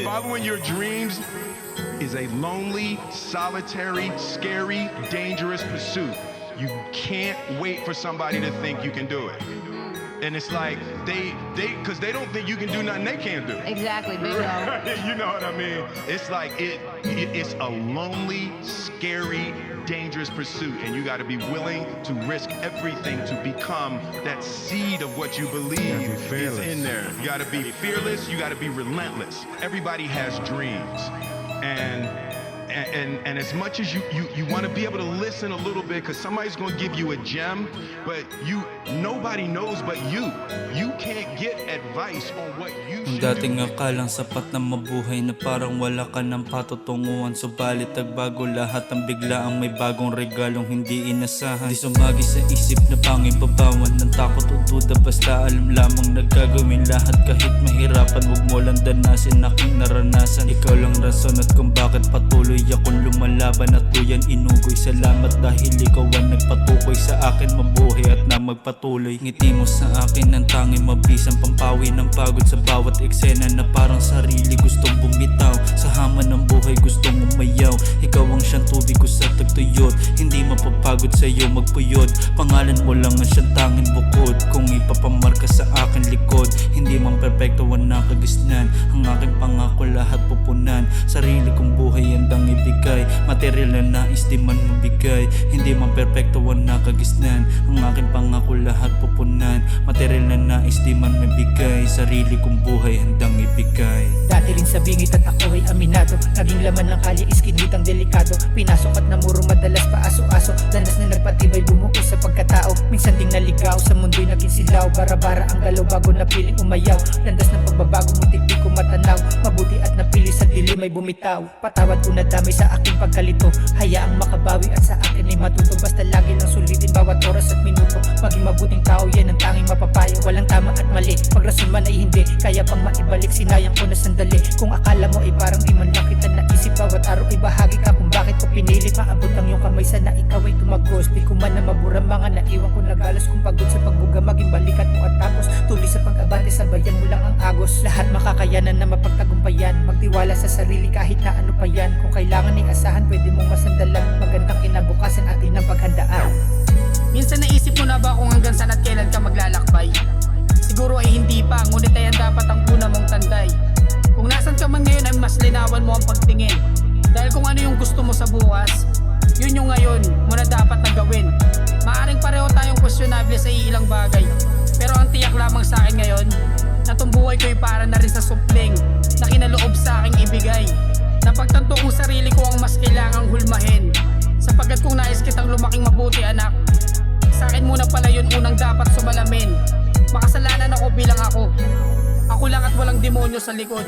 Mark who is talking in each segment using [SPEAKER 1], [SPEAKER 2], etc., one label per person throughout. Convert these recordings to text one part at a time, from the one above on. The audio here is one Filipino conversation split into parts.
[SPEAKER 1] following your dreams is a lonely, solitary, scary, dangerous pursuit. You can't wait for somebody to think you can do it. And it's like because they don't think you can do nothing they can't do.
[SPEAKER 2] Exactly, bingo.
[SPEAKER 1] You know what I mean? It's like it's a lonely, scary, dangerous pursuit, and you got to be willing to risk everything to become that seed of what you believe is in there. You got to be fearless. You got to be relentless. Everybody has dreams, and as much as you want to be able to listen a little bit, because somebody's going to give you a gem, but nobody knows but you. You can't get advice on what you should do.
[SPEAKER 3] Dating akalang sapat na mabuhay na parang wala ka ng patutunguhan, subalit nagbago lahat ang bigla ang may bagong regalong hindi inasahan. Di sumagi sa isip na panging babawan ng takot o duda, basta alam lamang na gagawin lahat kahit mahirapan. Huwag mo lang danasin aking naranasan, ikaw lang rason at kung bakit patuloy akong lumalaban at tuyan inugoy. Salamat dahil ikaw ang nagpatukoy sa akin mabuhay at na magpatuloy. Ngiti mo sa akin ng tanging mabisang pampawi ng pagod sa bawat eksena na parang sarili gustong bumitaw. Sa hama ng buhay gustong umayaw, ikaw ang siyang tubig ko sa tagtuyot. Hindi mapapagod sa iyo magpuyod, pangalan mo lang ang siyang tanging bukod. Kung ipapamarka sa akin likod, hindi man perpekto ang nakagisnan. Ang aking pangako lahat pupunan, sarili kong buhay andang ibigay. Material na nais di man mabigay, hindi man perpekto ang nakagisnan. Ang aking pangako lahat pupunan, material na nais di man mabigay. Sarili kong buhay handang ibigay.
[SPEAKER 4] Dati rin sa bingit at ako ay aminado, naging laman ng kalye is kinitang delikado. Pinasok at namuro madalas paaso-aso, landas na nagpatibay bumuo sa pagkatao. Minsan ding naligaw sa mundo'y naging silaw, bara-bara ang galaw bago napiling umayaw. Landas ng pagbabago muntik di ko matanaw, mabuti at napili sa dilim ay bumitaw. Patawad ko na dami sa aking pagkalito, hayaang makabawi at sa akin ay matuto. Basta lagi lang sulitin bawat oras at minuto, maging mabuting tao yan ang tanging mapapayo. Walang tama at mali, pag rason man ay hindi, kaya pang maibalik sinayang ko na sandali. Kung akala mo ay parang di man lang kita naisip, bawat araw ay bahagi ka kung bakit ko pinilit. Maabot ang iyong kamay sana ikaw ay tumagos, di ko man na mabura mga naiwan ko nagalas. Kung pagod sa pagbuga maging balikat mo at tapos tuloy sa pag-abante, sabayan mo lang ang agos. Lahat makakayanan na mapagtagumpayan, magtiwala sa sarili kahit na ano pa yan. Kung kailangan ay asahan pwede mong masandalan, magandang kinabukasan atin ang paghandaan.
[SPEAKER 5] Minsan naisip mo na ba kung hanggang saan at kailan ka maglalakbay? Siguro ay hindi pa, ngunit ayan dapat ang una mong tanday. Kung nasan ka man ngayon ay mas linawan mo ang pagtingin, dahil kung ano yung gusto mo sa bukas, yun yung ngayon mo na dapat na gawin. Maaring pareho tayong questionable sa ilang bagay, pero ang tiyak lamang sa akin ngayon, na tong buhay ko'y para na rin sa supling na kinaloob sa aking ibigay. Napagtanto kong sarili ko ang mas kailangang hulmahin, sapagkat kung nais kitang lumaking mabuti anak, sa akin muna pala yun unang dapat sumalamin. Makasalanan ako bilang ako lang at walang demonyo sa likod.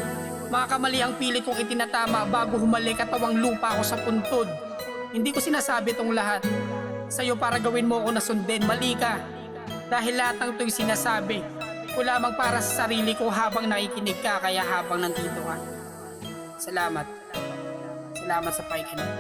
[SPEAKER 5] Makakamali ang pilit kong itinatama bago humalik at tawang lupa ako sa puntod. Hindi ko sinasabi tong lahat sa'yo para gawin mo ako na sundin. Mali ka, dahil lahat ng ito'y sinasabi ko lamang para sa sarili ko habang nakikinig ka, kaya habang nandito ka. Salamat sa pakikinig.